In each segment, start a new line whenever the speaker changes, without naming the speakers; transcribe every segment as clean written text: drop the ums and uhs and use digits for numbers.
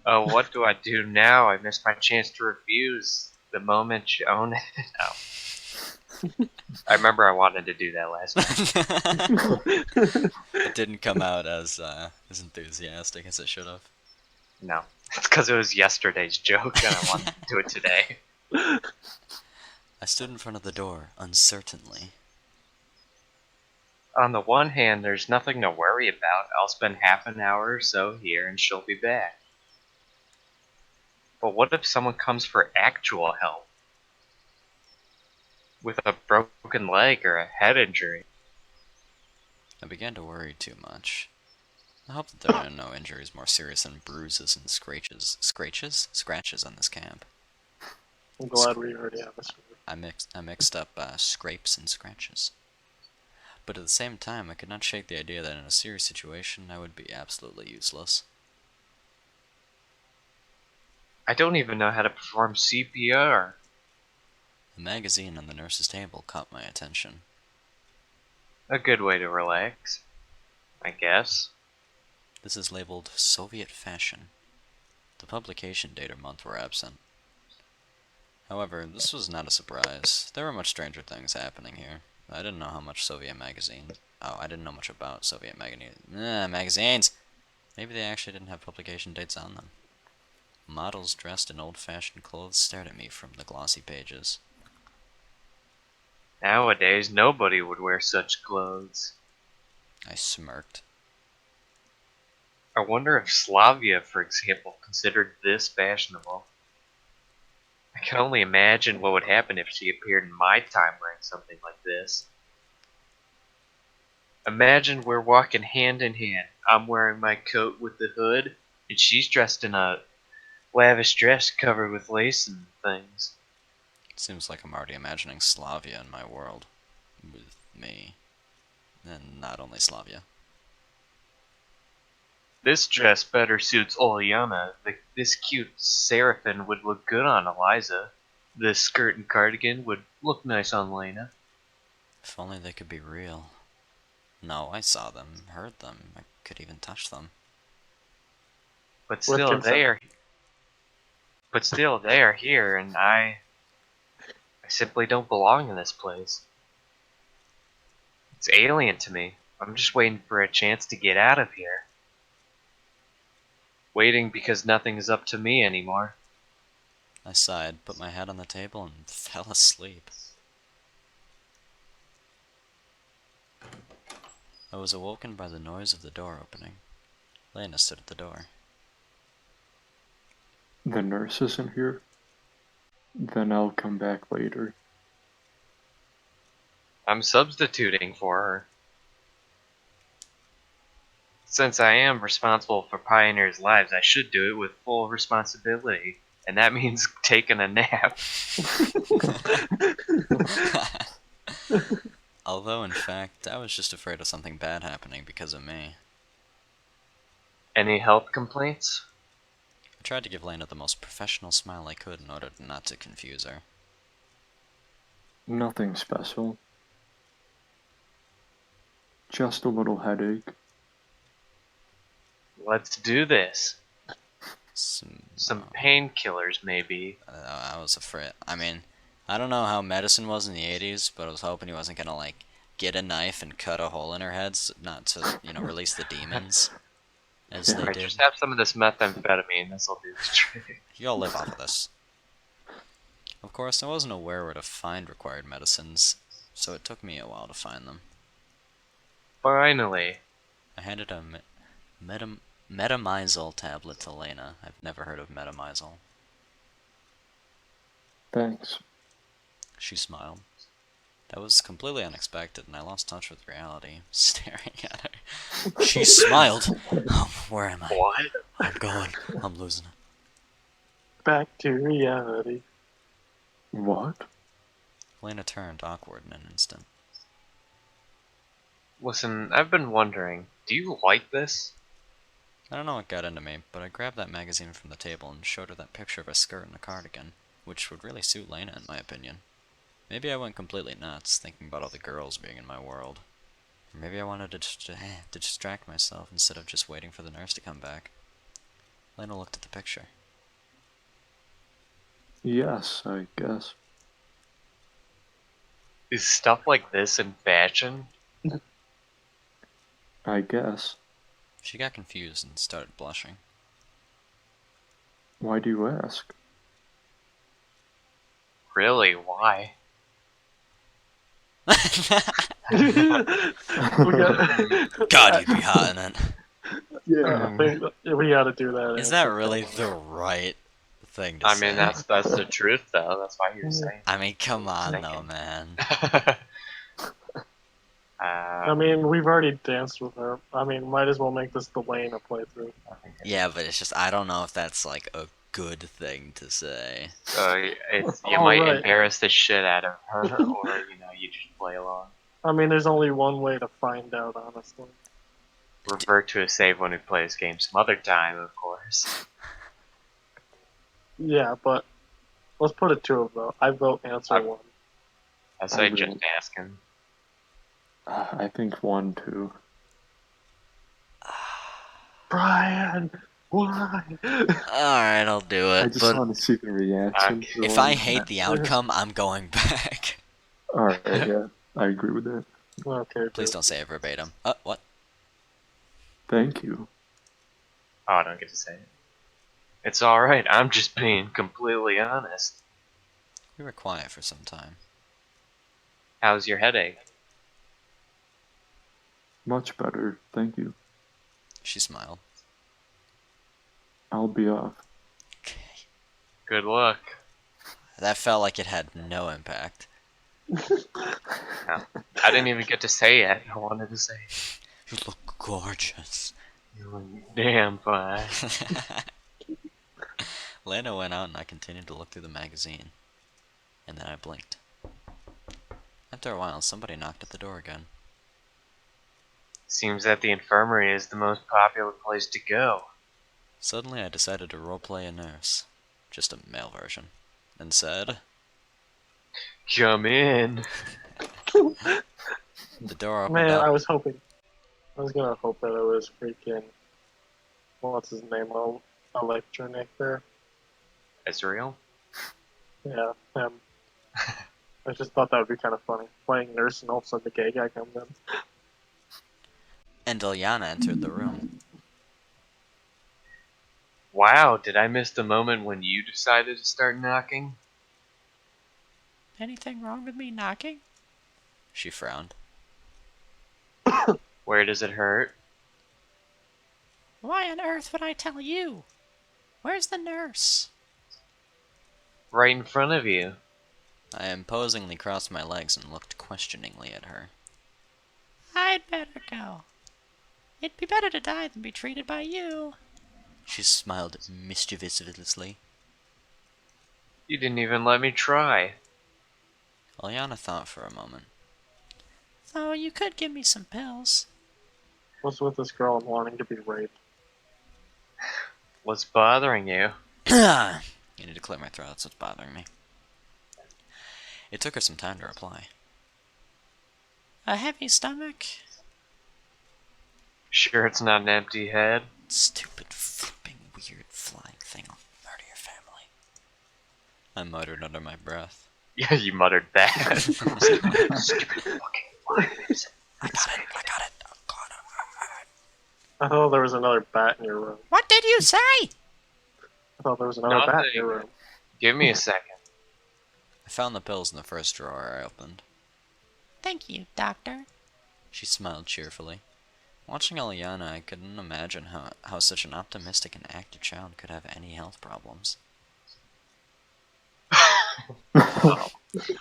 Oh, what do I do now? I missed my chance to refuse the moment you own it. No. I remember I wanted to do that last night.
It didn't come out as enthusiastic as it should have.
No. It's because it was yesterday's joke and I wanted to do it today.
I stood in front of the door, uncertainly.
On the one hand, there's nothing to worry about. I'll spend half an hour or so here and she'll be back. But what if someone comes for actual help? With a broken leg or a head injury?
I began to worry too much. I hope that there are no injuries more serious than bruises and scratches on this camp.
I'm
Sc-
glad we already have a story.
I mixed up scrapes and scratches. But at the same time, I could not shake the idea that in a serious situation, I would be absolutely useless.
I don't even know how to perform CPR.
The magazine on the nurse's table caught my attention.
A good way to relax, I guess.
This is labeled Soviet Fashion. The publication date or month were absent. However, this was not a surprise. There were much stranger things happening here. I didn't know how much Soviet magazines. Oh, I didn't know much about Soviet magazines. Maybe they actually didn't have publication dates on them. Models dressed in old-fashioned clothes stared at me from the glossy pages.
Nowadays, nobody would wear such clothes.
I smirked.
I wonder if Slavia, for example, considered this fashionable. I can only imagine what would happen if she appeared in my time wearing something like this. Imagine we're walking hand in hand. I'm wearing my coat with the hood, and she's dressed in a lavish dress covered with lace and things.
Seems like I'm already imagining Slavia in my world. With me. And not only Slavia.
This dress better suits Oleana. This cute seraphim would look good on Eliza. This skirt and cardigan would look nice on Lena.
If only they could be real. No, I saw them, heard them, I could even touch them.
But
With
still
consent.
they are but still they are here and I simply don't belong in this place. It's alien to me. I'm just waiting for a chance to get out of here. Waiting because nothing is up to me anymore.
I sighed, put my head on the table, and fell asleep. I was awoken by the noise of the door opening. Lena stood at the door.
The nurse isn't here? Then I'll come back later.
I'm substituting for her. Since I am responsible for pioneers' lives, I should do it with full responsibility. And that means taking a nap.
Although, in fact, I was just afraid of something bad happening because of me.
Any health complaints?
I tried to give Lena the most professional smile I could in order not to confuse her.
Nothing special. Just a little headache.
Let's do this.
Some,
Some painkillers, maybe.
I was afraid. I mean, I don't know how medicine was in the 80s, but I was hoping he wasn't gonna, like, get a knife and cut a hole in her head, not to, release the demons, as they
Alright,
did.
just have some of this methamphetamine. This'll do the trick.
You'll live off of this. Of course, I wasn't aware where to find required medicines, so it took me a while to find them.
Finally.
I handed a metamizole tablet to Lena. I've never heard of metamizole.
Thanks.
She smiled. That was completely unexpected, and I lost touch with reality, staring at her. She smiled. Where am I?
What?
I'm going. I'm losing it.
Back to reality.
What?
Lena turned, awkward in an instant.
Listen, I've been wondering, do you like this?
I don't know what got into me, but I grabbed that magazine from the table and showed her that picture of a skirt and a cardigan, which would really suit Lena in my opinion. Maybe I went completely nuts, thinking about all the girls being in my world. Or maybe I wanted to distract myself instead of just waiting for the nurse to come back. Lena looked at the picture.
Yes, I guess.
Is stuff like this in fashion?
I guess.
She got confused and started blushing.
Why do you ask?
Really? Why?
We got.
God, you'd be hot in it.
Yeah, I think we got to do that.
Is that
answer.
really the right thing to
I
say?
mean, that's the truth, though. That's why you're saying.
I mean, come on, though,
Thinking.
man.
I mean, we've already danced with her. I mean, might as well make this the Lane a playthrough.
Yeah, but it's just I don't know if that's like a good thing to say.
You
All
might
right.
embarrass the shit out of her, or you just play along.
I mean, there's only one way to find out, honestly.
Revert to a save when we play this game some other time, of course.
Yeah, but let's put it to a vote. I vote answer one.
I say
I
just
really-
asking.
I think 1, 2.
Brian, why?
Alright, I'll do
I
it.
just
But
want to see the reaction.
Okay.
for
if
one.
I hate the outcome, I'm going back.
Alright, yeah. I agree with that.
Okay,
Please
dude.
don't say it verbatim. What?
Thank you.
Oh, I don't get to say it. It's alright, I'm just being completely honest.
We were quiet for some time.
How's your headache?
Much better. Thank you.
She smiled.
I'll be off.
Okay.
Good luck.
That felt like it had no impact.
No. I didn't even get to say it. I wanted to say
You look gorgeous.
you look damn fine.
Lena went out and I continued to look through the magazine. And then I blinked. After a while, somebody knocked at the door again.
Seems that the infirmary is the most popular place to go.
Suddenly, I decided to roleplay a nurse. Just a male version. And said,
Come in.
the door opened
Man,
up.
I was gonna hope that it was freaking, what's his name, Electronic there.
Israel?
Yeah, him. I just thought that would be kind of funny. Playing nurse and all of a sudden the gay guy comes in.
And Ilyana entered the room.
Wow, did I miss the moment when you decided to start knocking?
Anything wrong with me knocking? She frowned.
Where does it hurt?
Why on earth would I tell you? Where's the nurse?
Right in front of you.
I imposingly crossed my legs and looked questioningly at her. I'd better go. It'd be better to die than be treated by you. She smiled mischievously.
You didn't even let me try.
Ilyana thought for a moment. So you could give me some pills.
What's with this girl and wanting to be raped?
What's bothering you?
I need to clear my throat, that's what's bothering me. It took her some time to reply. A heavy stomach?
Sure it's not an empty head?
Stupid, flipping, weird, flying thing. I'll murder your family. I muttered under my breath.
Yeah, you muttered that. Stupid fucking lies.
I got it. Oh, God.
I thought there was another bat in your room.
What did you say?
I thought there was another bat in your room.
Give me a second.
I found the pills in the first drawer I opened. Thank you, Doctor. She smiled cheerfully. Watching Ilyana, I couldn't imagine how such an optimistic and active child could have any health problems.
Oh,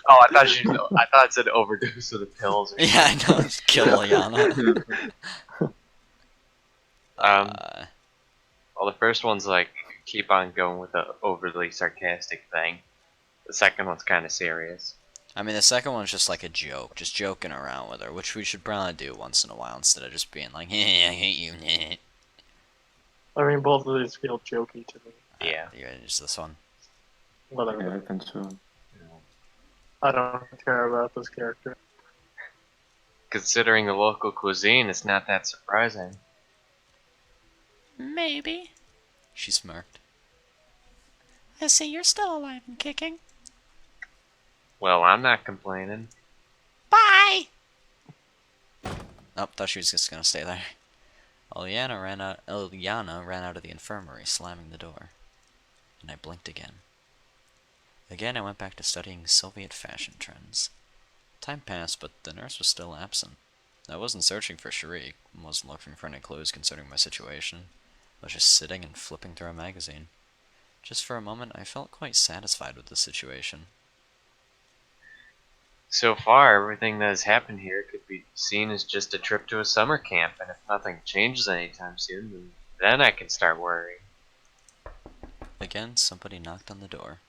I thought it said overdose of the pills. Or
Yeah, I know. Kill Ilyana.
Well, the first one's like, keep on going with the overly sarcastic thing. The second one's kind of serious.
I mean, the second one's just like a joke, just joking around with her, which we should probably do once in a while instead of just being like, hey, I hate you.
I mean, both of these feel jokey to me.
Yeah.
You ready to use this one?
Whatever.
Yeah, I think so.
I don't care about this character.
Considering the local cuisine, it's not that surprising.
Maybe. She smirked. I see you're still alive and kicking.
Well, I'm not complaining.
Bye! Oh, thought she was just gonna stay there. Ilyana ran out of the infirmary, slamming the door. And I blinked again. Again, I went back to studying Soviet fashion trends. Time passed, but the nurse was still absent. I wasn't searching for Sharik, wasn't looking for any clues concerning my situation. I was just sitting and flipping through a magazine. Just for a moment, I felt quite satisfied with the situation.
So far, everything that has happened here could be seen as just a trip to a summer camp, and if nothing changes anytime soon, then I can start worrying.
Again, somebody knocked on the door.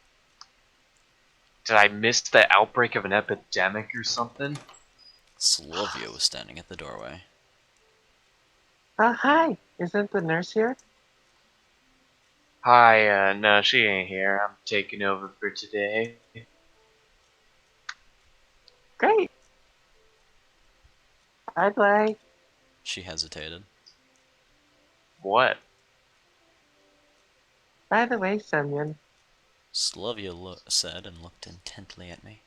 Did I miss the outbreak of an epidemic or something?
Slovia was standing at the doorway.
Hi. Isn't the nurse here?
Hi, no, she ain't here. I'm taking over for today.
Great. I'd like.
She hesitated.
What?
By the way, Semyon,
Slovia said and looked intently at me.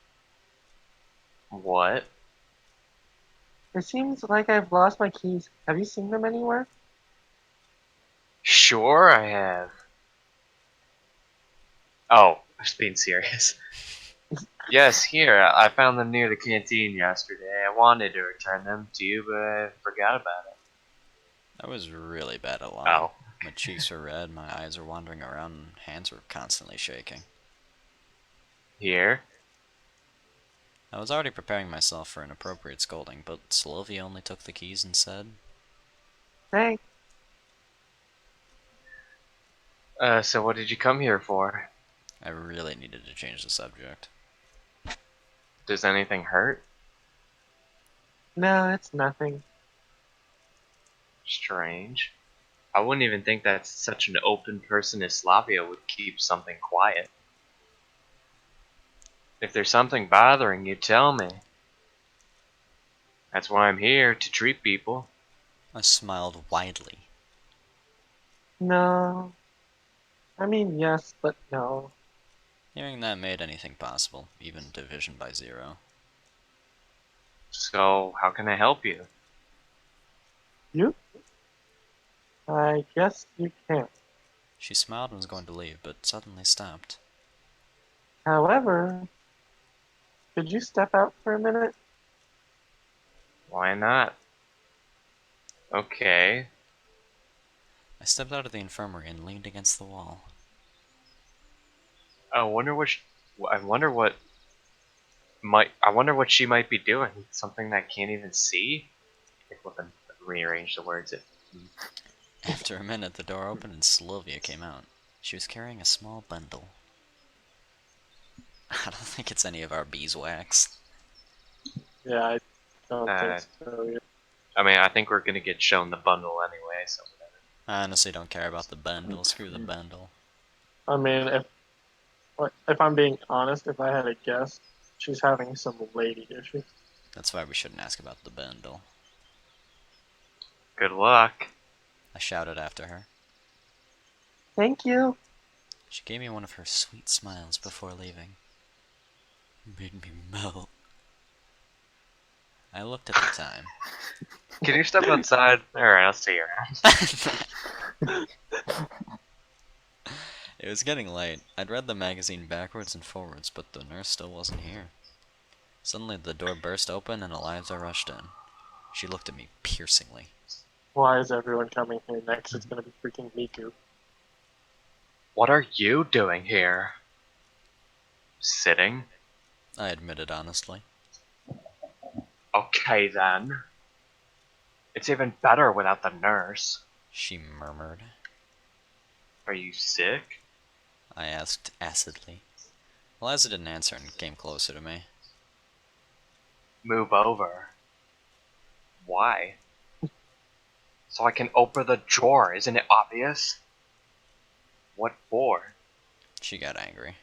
What?
it seems like I've lost my keys. Have you seen them anywhere?
Sure I have. Oh, I was being serious. Yes, here. I found them near the canteen yesterday. I wanted to return them to you, but I forgot about it.
I was really bad at lying.
Oh.
My cheeks were red, my eyes were wandering around, and hands were constantly shaking.
Here?
I was already preparing myself for an appropriate scolding, but Slovia only took the keys and said,
Hey,
So what did you come here for?
I really needed to change the subject.
Does anything hurt?
no, it's nothing.
Strange. I wouldn't even think that such an open person as Slavia would keep something quiet. If there's something bothering you, tell me. That's why I'm here, to treat people.
I smiled widely.
No. I mean, yes, but no.
Hearing that made anything possible, even division by 0.
So, how can I help you?
You? I guess you can't.
She smiled and was going to leave, but suddenly stopped.
However, could you step out for a minute?
Why not? Okay.
I stepped out of the infirmary and leaned against the wall.
I wonder what I wonder what she might be doing. Something that I can't even see. If we can rearrange the words.
After a minute, the door opened and Sylvia came out. She was carrying a small bundle. I don't think it's any of our beeswax.
Yeah, I don't
Uh,
think so. Either.
I mean, I think we're gonna get shown the bundle anyway, so whatever.
I honestly don't care about the bundle. Screw the bundle.
I mean, if I'm being honest, if I had a guess, she's having some lady issues.
That's why we shouldn't ask about the bundle.
Good luck.
I shouted after her.
Thank you.
She gave me one of her sweet smiles before leaving. It made me melt. I looked at the time.
Can you step outside? Alright, I'll see you around.
It was getting late. I'd read the magazine backwards and forwards, but the nurse still wasn't here. Suddenly the door burst open and Eliza rushed in. She looked at me piercingly.
Why is everyone coming here next? It's gonna be freaking Miku.
What are you doing here? Sitting?
I admitted honestly.
Okay then. It's even better without the nurse.
She murmured.
Are you sick?
I asked acidly. Eliza didn't answer and came closer to me.
Move over. Why? So I can open the drawer, isn't it obvious? What for?
She got angry.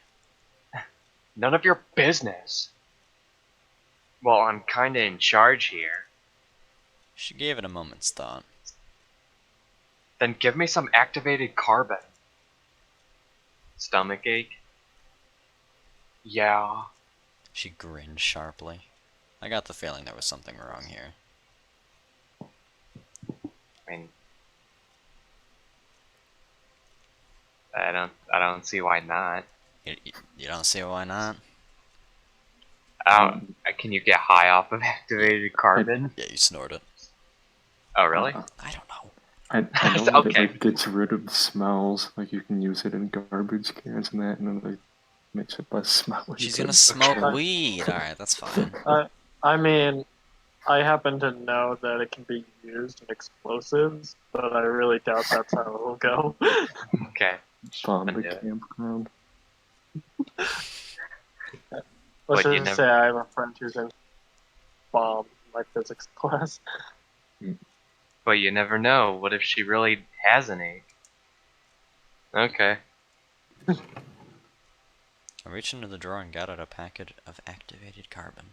None of your business. Well, I'm kinda in charge here.
She gave it a moment's thought.
Then give me some activated carbon. Stomach ache? Yeah.
She grinned sharply. I got the feeling there was something wrong here.
I mean, I don't see why not.
You don't see why not?
Can you get high off of activated carbon?
Yeah, you snort it.
Oh, really?
I don't know.
I know that it
Okay.
like gets rid of smells. Like you can use it in garbage cans and that, and it like makes it less smelly.
She's
but-
gonna smoke
Okay.
weed. Alright, that's fine.
I mean, I happen to know that it can be used in explosives, but I really doubt that's how it will go.
Okay.
Bomb
I'll
the
do it.
campground.
Let's
But you
just say
never.
I have a friend who's in bomb my physics class.
But you never know. What if she really has an ache? Okay.
I reached into the drawer and got out a packet of activated carbon.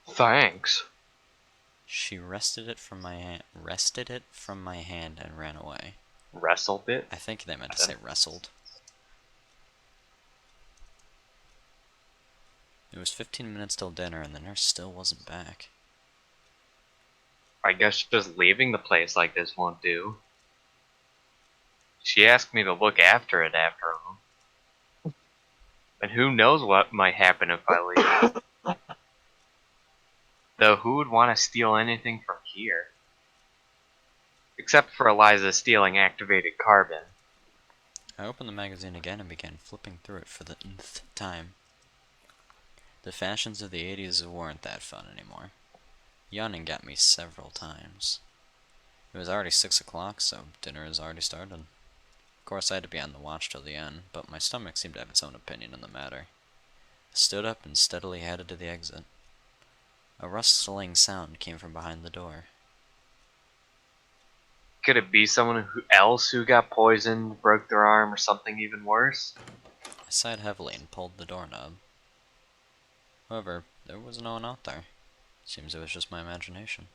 Thanks.
She wrested it from my hand and ran away.
Wrestled it.
I think they meant to say wrestled. It was 15 minutes till dinner and the nurse still wasn't back.
I guess just leaving the place like this won't do. She asked me to look after it after all. And who knows what might happen if I leave. Though who would want to steal anything from here? Except for Eliza stealing activated carbon.
I opened the magazine again and began flipping through it for the nth time. The fashions of the 80s weren't that fun anymore. Yawning got me several times. It was already 6 o'clock, so dinner has already started. Of course, I had to be on the watch till the end, but my stomach seemed to have its own opinion on the matter. I stood up and steadily headed to the exit. A rustling sound came from behind the door.
Could it be someone else who got poisoned, broke their arm, or something even worse?
I sighed heavily and pulled the doorknob. However, there was no one out there. Seems it was just my imagination.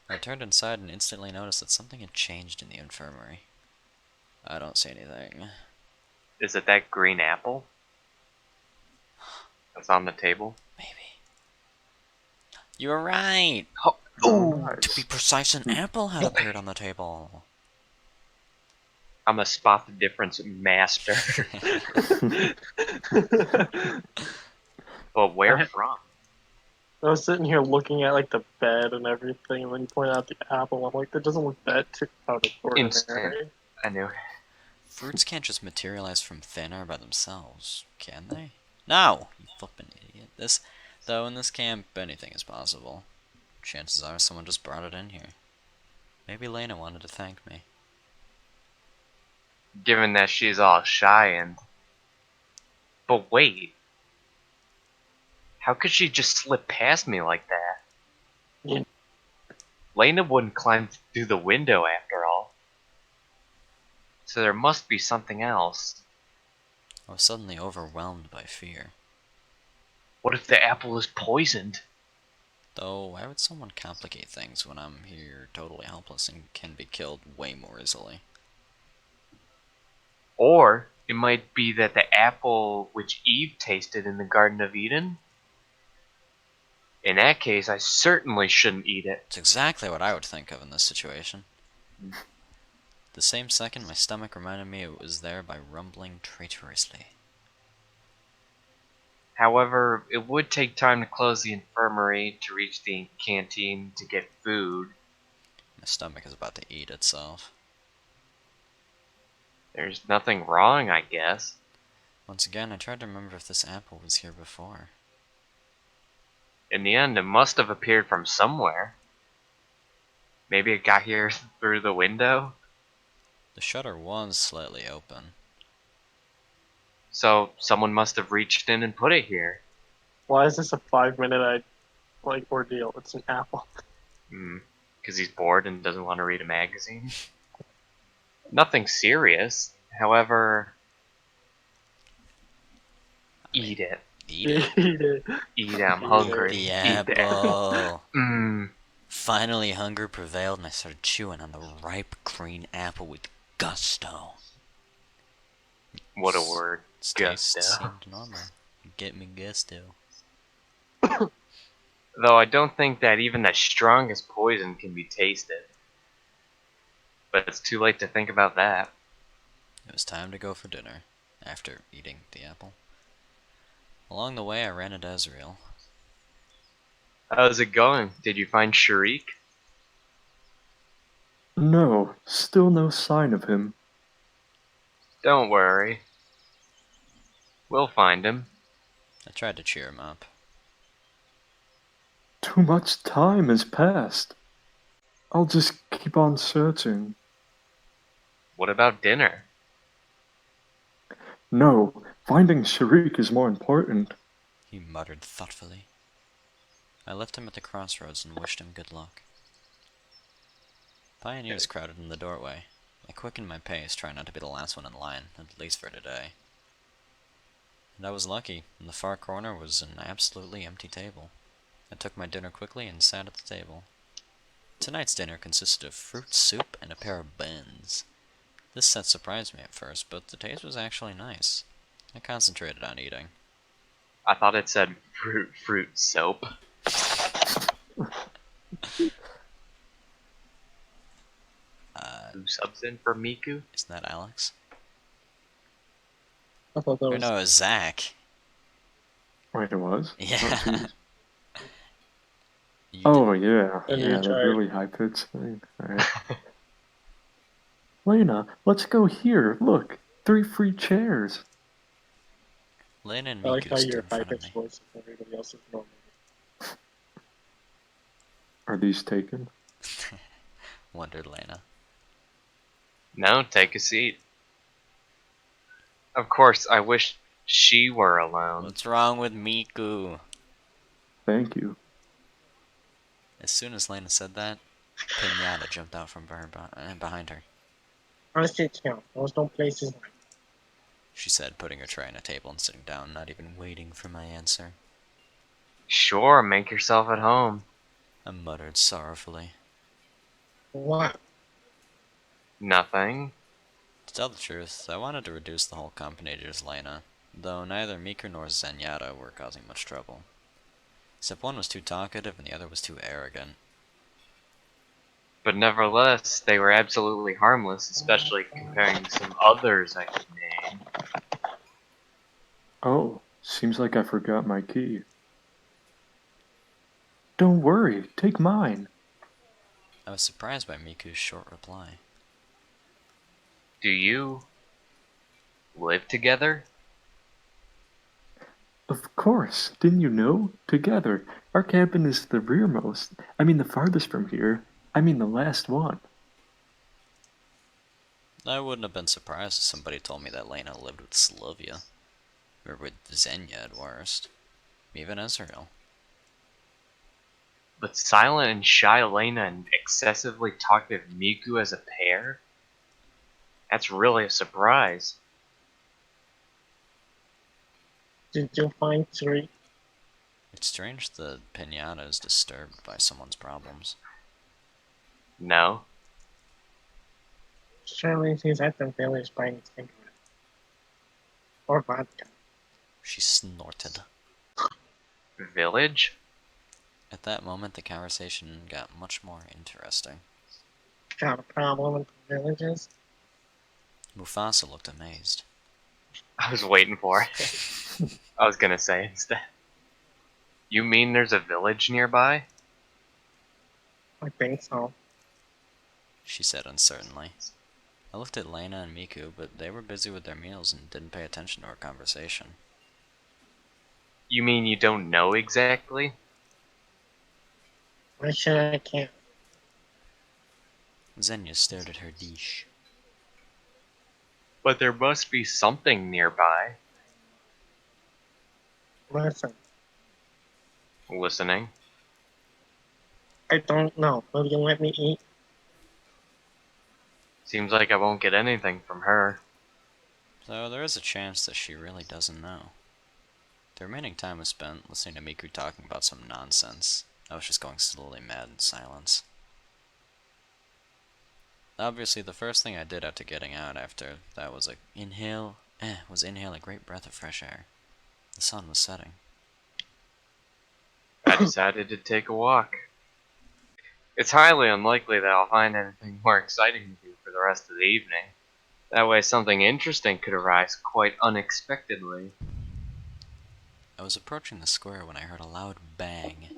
I turned inside and instantly noticed that something had changed in the infirmary. I don't see anything.
Is it that green apple that's on the table?
Maybe. You were right!
Oh,
To be precise, an apple had appeared on the table.
I'm a spot the difference master. But where from?
I was sitting here looking at like the bed and everything, and then you pointed out the apple. I'm like, that doesn't look that too out of ordinary.
Instant. I knew it.
Fruits can't just materialize from thin air by themselves, can they? No! You flippin' idiot. Though in this camp, anything is possible. Chances are someone just brought it in here. Maybe Lena wanted to thank me.
Given that she's all shy and... But wait. How could she just slip past me like that?
Yeah.
Lena wouldn't climb through the window after all. So there must be something else.
I was suddenly overwhelmed by fear.
What if the apple is poisoned?
Though, why would someone complicate things when I'm here totally helpless and can be killed way more easily?
Or it might be that the apple which Eve tasted in the Garden of Eden? In that case, I certainly shouldn't eat it.
It's exactly what I would think of in this situation. The same second, my stomach reminded me it was there by rumbling traitorously.
However, it would take time to close the infirmary, to reach the canteen, to get food.
My stomach is about to eat itself.
There's nothing wrong, I guess.
Once again, I tried to remember if this apple was here before.
In the end, it must have appeared from somewhere. Maybe it got here through the window?
The shutter was slightly open.
So someone must have reached in and put it here.
Why is this a 5-minute ordeal? It's an apple.
Because he's bored and doesn't want to read a magazine. Nothing serious. However, eat it.
Eat it.
Eat it.
Eat it. I'm
Eat
hungry.
The
Eat the
apple.
Mmm.
Finally, hunger prevailed and I started chewing on the ripe green apple with gusto.
What a word.
Its taste
Gusto.
seemed normal. Get me gusto.
Though I don't think that even the strongest poison can be tasted. But it's too late to think about that.
It was time to go for dinner, after eating the apple. Along the way, I ran into Ezreal.
How's it going? Did you find Sharik?
No, still no sign of him.
Don't worry. We'll find him.
I tried to cheer him up.
Too much time has passed. I'll just keep on searching.
What about dinner?
No, finding Sharik is more important.
He muttered thoughtfully. I left him at the crossroads and wished him good luck. Pioneers crowded in the doorway. I quickened my pace, trying not to be the last one in line, at least for today. And I was lucky. In the far corner was an absolutely empty table. I took my dinner quickly and sat at the table. Tonight's dinner consisted of fruit soup and a pair of buns. This set surprised me at first, but the taste was actually nice. I concentrated on eating.
I thought it said fruit soap. Who subs in for Miku?
Isn't that Alex?
I thought that
Or
was
no, it was Zach.
Wait, it was?
Yeah.
Oh, jeez.
You
Oh, yeah.
And
Yeah,
you
that
tried.
really high pitched thing. Alright. Lena, let's go here. Look, 3 free chairs.
Lena and
I like
Miku
how
stood
your
in
high
front of
pitched
me.
voice and everybody else is normal.
Are these taken?
Wondered Lena.
No, take a seat. Of course, I wish she were alone.
What's wrong with Miku?
Thank you.
As soon as Lena said that, Pinata jumped out from behind her.
I sit down. Those no places.
She said, putting her tray on a table and sitting down, not even waiting for my answer.
Sure, make yourself at home.
I muttered sorrowfully.
What?
Nothing.
To tell the truth, I wanted to reduce the whole company to just Lena, though neither Miku nor Zenyatta were causing much trouble. Except one was too talkative and the other was too arrogant.
But nevertheless, they were absolutely harmless, especially comparing to some others I could name.
Oh, seems like I forgot my key. Don't worry, take mine.
I was surprised by Miku's short reply.
Do you live together?
Of course, didn't you know? Together. Our cabin is the rearmost. I mean the farthest from here. I mean the last one.
I wouldn't have been surprised if somebody told me that Lena lived with Sylvia. Or with Xenia at worst. Even Ezreal.
But silent and shy Elena and excessively talkative Miku as a pair? That's really a surprise.
Did you find three?
It's strange that Pinata is disturbed by someone's problems.
No.
Surely she's at the village buying cigarettes. Or vodka.
She snorted.
Village?
At that moment, the conversation got much more interesting.
Got a problem with the villages?
Mufasa looked amazed.
I was waiting for it. I was gonna say instead. You mean there's a village nearby?
I think so.
She said uncertainly. I looked at Lena and Miku, but they were busy with their meals and didn't pay attention to our conversation.
You mean you don't know exactly?
I sure I can't.
Xenia stared at her dish.
But there must be something nearby.
Listen,
Listening.
I don't know. Will you let me eat?
Seems like I won't get anything from her.
So there is a chance that she really doesn't know. The remaining time was spent listening to Miku talking about some nonsense. I was just going slowly mad in silence. Obviously, the first thing I did after getting out after that was inhale was inhale a great breath of fresh air. The sun was setting.
I decided to take a walk. It's highly unlikely that I'll find anything more exciting to do for the rest of the evening. That way something interesting could arise quite unexpectedly.
I was approaching the square when I heard a loud bang.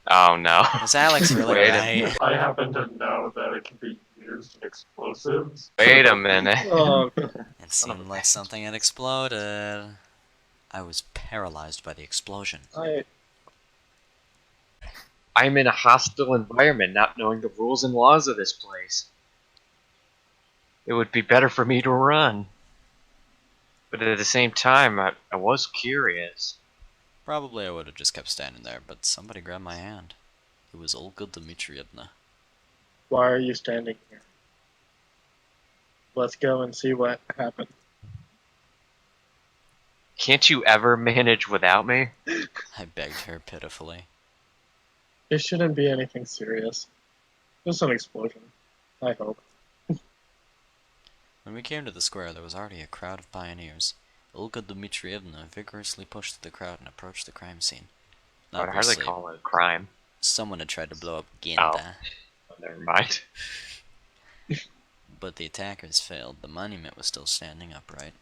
Oh no.
Was Alex really
Wait a
right?
minute.
I happen to know that it can be used in explosives.
Wait a minute.
Oh,
It seemed like something had exploded. I was paralyzed by the explosion.
I'm in a hostile environment, not knowing the rules and laws of this place. It would be better for me to run. But at the same time, I was curious.
Probably I would have just kept standing there, but somebody grabbed my hand. It was Olga Dmitrievna.
why are you standing here? Let's go and see what happened.
Can't you ever manage without me?
I begged her pitifully.
It shouldn't be anything serious. Just an explosion, I hope.
When we came to the square, there was already a crowd of pioneers. Olga Dmitrievna vigorously pushed through the crowd and approached the crime scene.
I would hardly
Obviously,
call it a crime.
someone had tried to blow up
Oh.
Ginta,
Never mind.
but the attackers failed. The monument was still standing upright.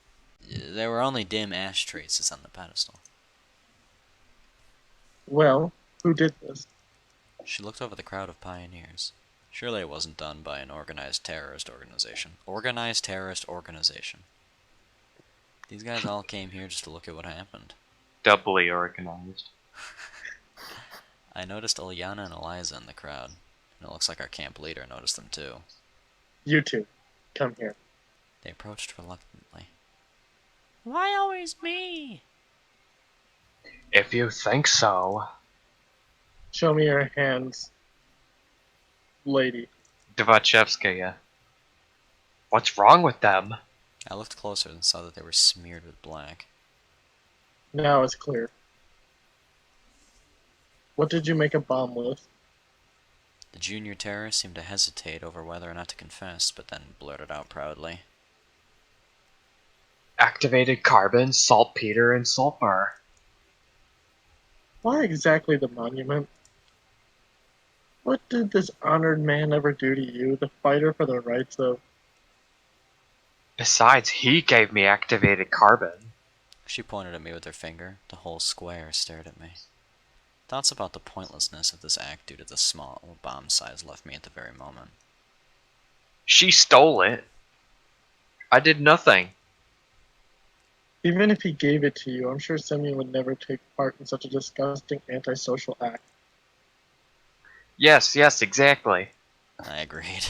There were only dim ash traces on the pedestal.
Well, who did this?
She looked over the crowd of pioneers. Surely it wasn't done by an organized terrorist organization. Organized terrorist organization. These guys all came here just to look at what happened.
Doubly organized.
I noticed Ilyana and Eliza in the crowd, and it looks like our camp leader noticed them too.
You two, come here.
They approached reluctantly. Why always me?
If you think so.
Show me your hands, lady.
Dvachevskaya. What's wrong with them?
I looked closer and saw that they were smeared with black.
Now it's clear. What did you make a bomb with?
The junior terrorist seemed to hesitate over whether or not to confess, but then blurted out proudly.
Activated carbon, saltpeter, and sulfur.
Why exactly the monument? What did this honored man ever do to you, the fighter for the rights of...
Besides, he gave me activated carbon.
She pointed at me with her finger. The whole square stared at me. Thoughts about the pointlessness of this act due to the small bomb size left me at the very moment.
She stole it. I did nothing.
Even if he gave it to you, I'm sure Semyon would never take part in such a disgusting antisocial act.
Yes, exactly.
I agreed.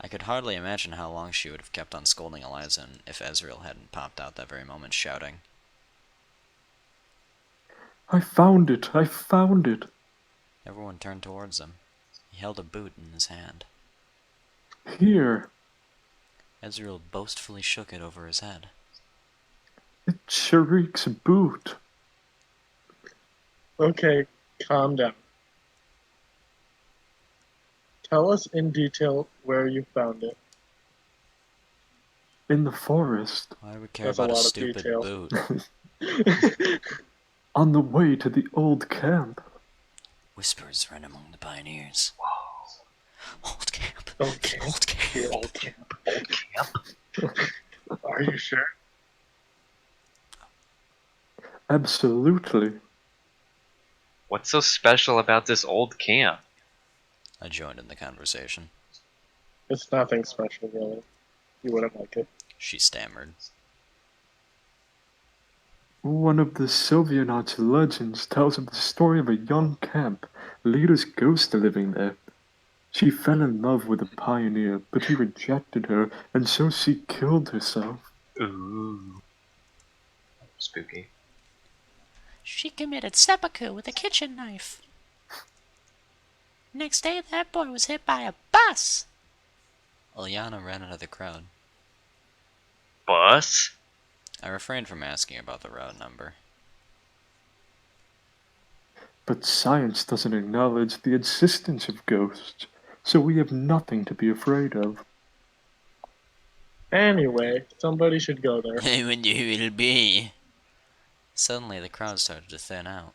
I could hardly imagine how long she would have kept on scolding Eliza if Ezreal hadn't popped out that very moment shouting.
I found it! I found it!
Everyone turned towards him. He held a boot in his hand.
Here!
Ezreal boastfully shook it over his head.
It's Sharik's boot!
Okay, calm down. Tell us in detail where you found it.
In the forest.
Why would we care
That's a
about a
lot of
stupid
detail.
boot?
On the way to the old camp.
Whispers ran among the pioneers. Old camp.
Old
The
camp.
old camp.
The old camp. Old camp. Are you sure?
Absolutely.
What's so special about this old camp?
I joined in the conversation.
It's nothing special, really. You wouldn't like it.
She stammered.
One of the Sylvanauts' legends tells of the story of a young camp, leader's ghost living there. She fell in love with a pioneer, but he rejected her, and so she killed herself.
Ooh. Spooky.
She committed seppuku with a kitchen knife. Next day, that boy was hit by a bus.
Ilyana ran out of the crowd.
Bus?
I refrained from asking about the route number.
But science doesn't acknowledge the existence of ghosts, so we have nothing to be afraid of.
Anyway, somebody should go there.
I wonder who it'll be. Suddenly, the crowd started to thin out.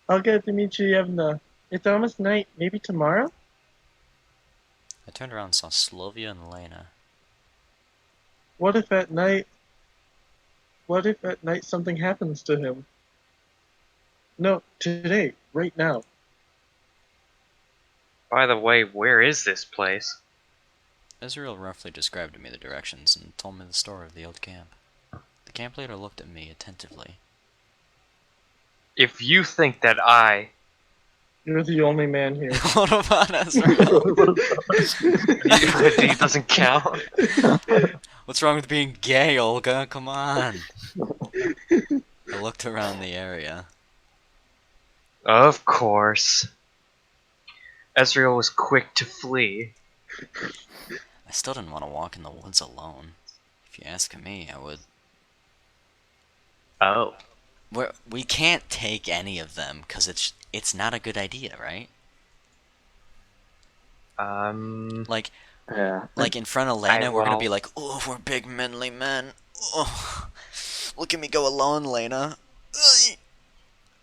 Okay, Dmitrievna. It's almost night. Maybe tomorrow?
I turned around and saw Slovia and Lena.
What if at night... What if at night something happens to him? No, today. Right now.
By the way, where is this place?
Israel roughly described to me the directions and told me the story of the old camp. The camp leader looked at me attentively.
If you think that I...
You're the only man here.
What about Israel?
he doesn't count.
What's wrong with being gay, Olga? Come on. I looked around the area.
Of course. Ezreal was quick to flee.
I still didn't want to walk in the woods alone. If you ask me, I would.
Oh.
We can't take any of them because it's not a good idea, right? Like
Yeah.
in front of Lena, we're gonna be
well-
like, "Oh, we're big manly men. Oh, look at me go alone, Lena."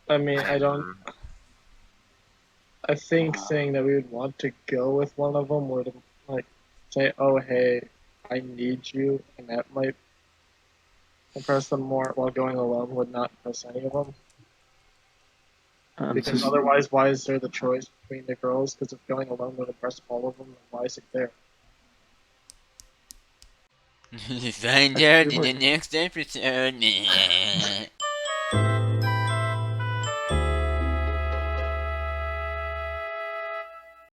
I mean, I don't... I think saying that we would want to go with one of them would, like, say, oh, hey, I need you, and that might impress them more, while going alone would not impress any of them. Because otherwise, why is there the choice between the girls? Because if going alone would impress all of them, then why is it there?
Find out in the next episode.